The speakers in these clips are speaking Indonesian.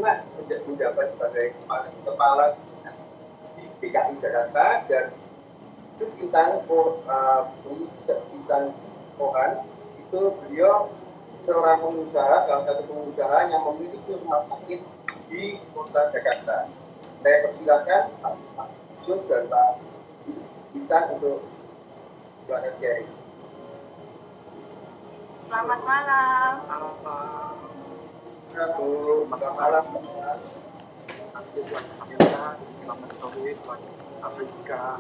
pernah menjabat sebagai kepala dinas di DKI Jakarta, dan Cuk Intan Pohan itu beliau seorang pengusaha, salah satu pengusaha yang memiliki rumah sakit di kota Jakarta. Saya persilakan Pak Yusuf dan Pak Intan untuk silakan sharing. Selamat malam. Selamat malam. Selamat sore buat Afrika.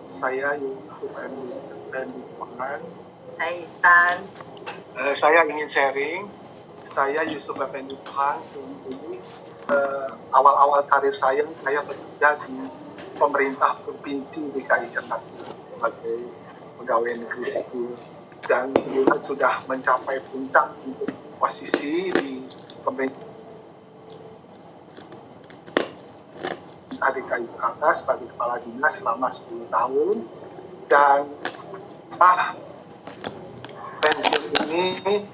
Saya Yusuf Effendi Pohan. Saya Intan. Saya ingin sharing. Saya Yusuf Effendi Pohan. Ini awal-awal karir saya bekerja di pemerintah provinsi DKI Jakarta sebagai pegawai negeri sipil, dan juga sudah mencapai puncak untuk posisi di pemerintah DKI Jakarta sebagai kepala dinas selama 10 tahun. Dan pensiun ini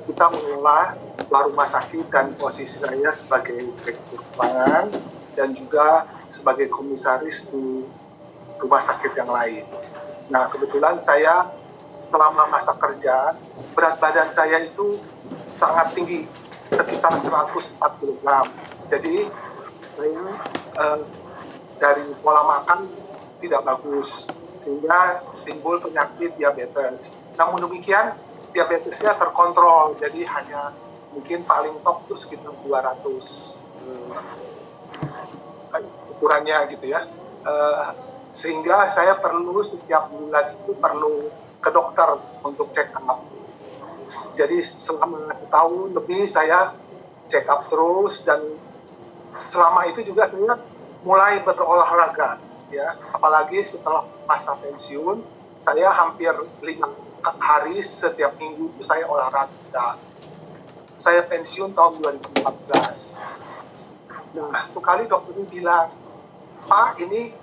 kita mengelola rumah sakit, dan posisi saya sebagai direktur keuangan dan juga sebagai komisaris di rumah sakit yang lain. Nah, kebetulan saya selama masa kerja, berat badan saya itu sangat tinggi, sekitar 104 kg. Jadi saya dari pola makan tidak bagus, sehingga timbul penyakit diabetes. Namun demikian, diabetesnya terkontrol, jadi hanya mungkin paling top itu sekitar 200 ukurannya gitu ya. Sehingga saya perlu setiap bulan itu perlu ke dokter untuk check up. Jadi selama tahun lebih saya check up terus, dan selama itu juga saya mulai berolahraga ya. Apalagi setelah masa pensiun, saya hampir 5 hari setiap minggu itu saya olahraga. Saya pensiun tahun 2014. Nah, satu kali dokternya bilang, Pak, ini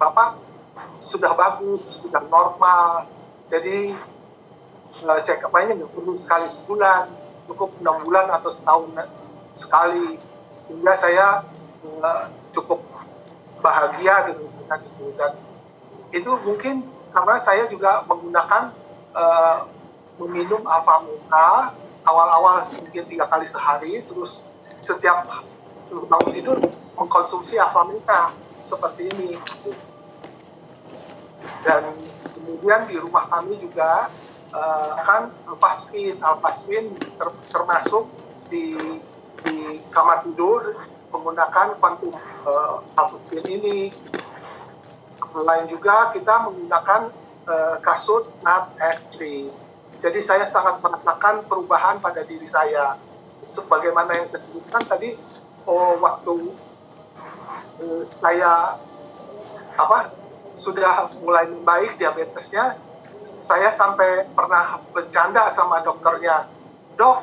Bapak sudah bagus, sudah normal. Jadi check up-nya nggak perlu sekali sebulan, cukup 6 bulan atau setahun sekali. Sehingga saya cukup bahagia dengan itu. Dan itu mungkin karena saya juga menggunakan meminum Alfameta awal-awal mungkin 3 kali sehari, terus setiap bangun tidur mengkonsumsi Alfameta seperti ini. Dan kemudian di rumah kami juga kan Alpasmin termasuk di kamar tidur menggunakan quantum Alpasmin ini. Lain juga kita menggunakan kasut NAT S3. Jadi saya sangat merasakan perubahan pada diri saya. Sebagaimana yang saya sebutkan tadi, waktu saya sudah mulai membaik diabetesnya, saya sampai pernah bercanda sama dokternya, Dok,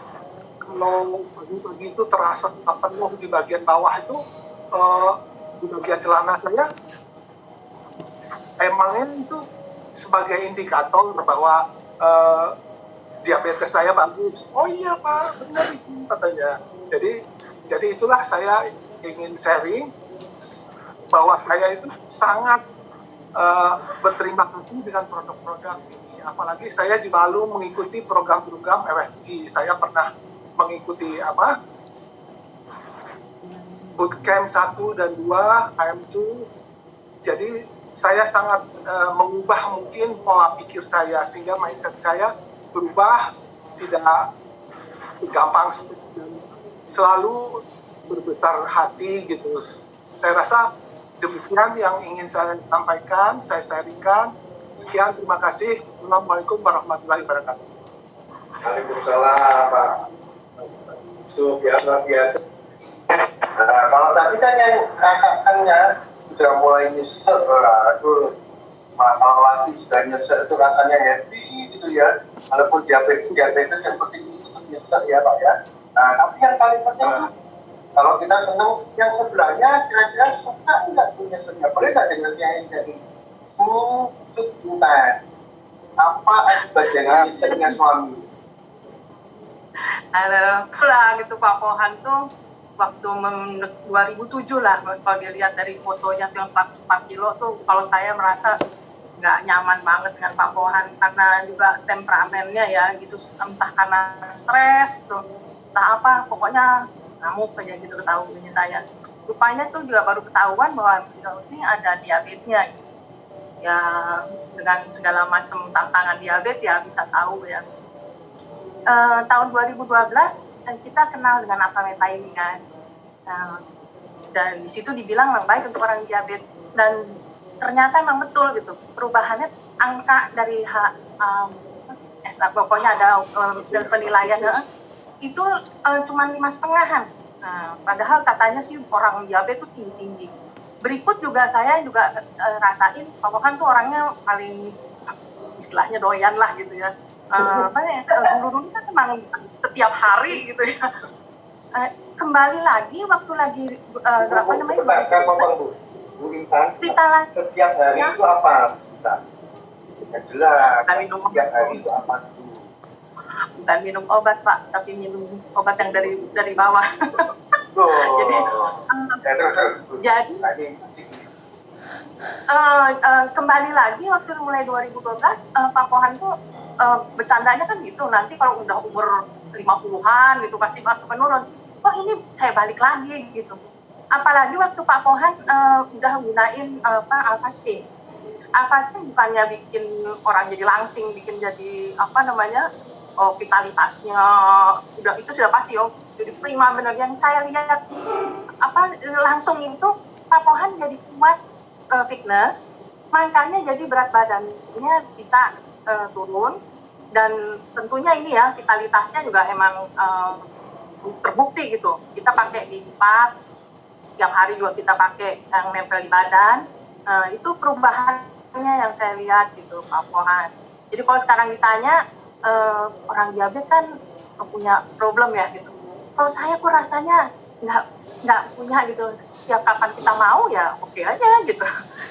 kalau pagi-pagi itu terasa penuh di bagian bawah itu, di bagian celana saya, emangnya itu sebagai indikator bahwa diabetes saya bagus. Oh iya Pak, benar itu katanya. Jadi itulah saya ingin sharing bahwa saya itu sangat berterima kasih dengan produk-produk ini. Apalagi saya juga lalu mengikuti program-program MFG. Saya pernah mengikuti bootcamp 1 dan 2, AM2. Jadi saya sangat mengubah mungkin pola pikir saya, sehingga mindset saya berubah, tidak gampang, selalu berbesar hati gitu. Saya rasa demikian yang ingin saya sampaikan, saya sharingkan. Sekian, terima kasih. Assalamualaikum warahmatullahi wabarakatuh. Waalaikumsalam Pak Yusuf, ya luar biasa. Kalau tadi kan yang rasakannya sudah mulai nyesek, itu kalau lagi sudah nyesek itu rasanya happy gitu ya. Walaupun diabetes yang penting itu nyesek ya Pak ya. Nah, tapi yang paling penting kalau kita senang, yang sebelahnya kira-kira suka nggak punya nyeseknya? Boleh nggak dengar saya jadi Cuk Intan? Apa akibat dari nyeseknya suami? Halo, lah gitu Pak Pohan tuh waktu 2007 lah, kalau dilihat dari fotonya tuh yang 104 kilo tuh, kalau saya merasa nggak nyaman banget dengan Pak Pohan, karena juga temperamennya ya gitu, entah karena stres tuh, entah apa, pokoknya ngamuk aja gitu ketahuannya saya. Rupanya tuh juga baru ketahuan bahwa beliau ini ada diabetesnya, ya dengan segala macam tantangan diabetes ya bisa tahu ya. Tahun 2012 kita kenal dengan Avameta ini kan. Dan di situ dibilang memang baik untuk orang diabetes, dan ternyata memang betul gitu perubahannya, angka dari pokoknya ada penilaian itu cuma 5,5-an. Padahal katanya sih orang diabetes tuh tinggi. Berikut juga saya juga rasain Pak Pohan tuh orangnya paling istilahnya doyan lah gitu ya. Dulu kan memang setiap hari gitu ya. Kembali lagi waktu lagi apa namanya? Bu Intan, Kita setiap hari itu apa? Yang jelas, setiap hari itu apa tuh? Bukan minum obat Pak, tapi minum obat yang dari bawah. Jadi kembali lagi waktu mulai 2012 Pak Pohan tuh bercandanya kan gitu, nanti kalau udah umur 50-an gitu pasti menurun. Oh ini kayak balik lagi gitu. Apalagi waktu Pak Pohan udah gunain Alfaspin. Alfaspin bukannya bikin orang jadi langsing, bikin jadi apa namanya, vitalitasnya udah itu sudah pasti jadi prima bener. Yang saya lihat langsung itu Pak Pohan jadi kuat, fitness, makanya jadi berat badannya bisa turun, dan tentunya ini ya vitalitasnya juga emang terbukti gitu. Kita pakai di 4 setiap hari juga kita pakai yang nempel di badan, itu perubahannya yang saya lihat gitu Pak Pohan. Jadi kalau sekarang ditanya orang diabetes kan punya problem ya gitu. Kalau saya kok rasanya nggak punya gitu. Setiap kapan kita mau ya oke aja gitu.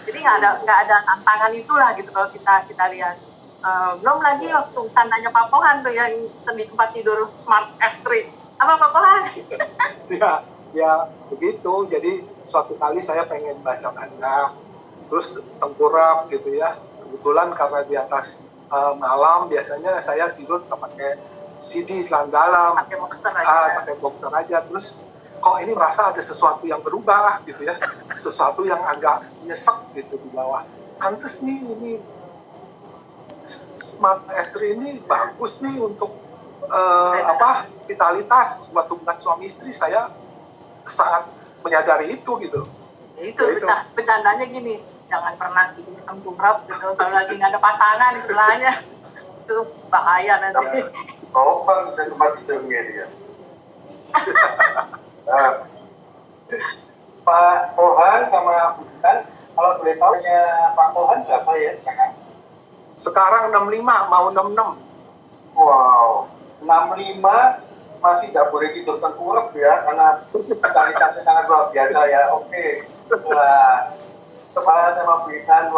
Jadi nggak ada tantangan itulah gitu kalau kita lihat. Belum lagi waktu tandanya Pak Pohan tuh yang di tempat tidur Smart S3. Apa Pak Pohan? ya begitu. Jadi suatu kali saya pengen baca terus tengkurap gitu ya. Kebetulan karena di atas malam biasanya saya tidur pakai CD selang dalam, pakai boxer aja. Terus kok ini merasa ada sesuatu yang berubah gitu ya, sesuatu yang agak nyesek gitu di bawah. Pantes nih ini Smart S3 ini bagus nih untuk vitalitas buat hubungan suami istri. Saya sangat menyadari itu gitu. Itu bercandanya gini, jangan pernah tidur tengkurap gitu kalau lagi nggak ada pasangan di sebelahnya. Itu bahaya nanti. Bang bisa tempat tidurnya dia. Pak Pohan sama Bu Intan, kalau boleh tahu ya Pak Pohan berapa ya sekarang? Sekarang 65, mau 66. Wow, 65 masih nggak boleh tidur tengkurap ya, karena vitalitasnya sangat luar biasa ya. Oke, Pak sama Bu Intan.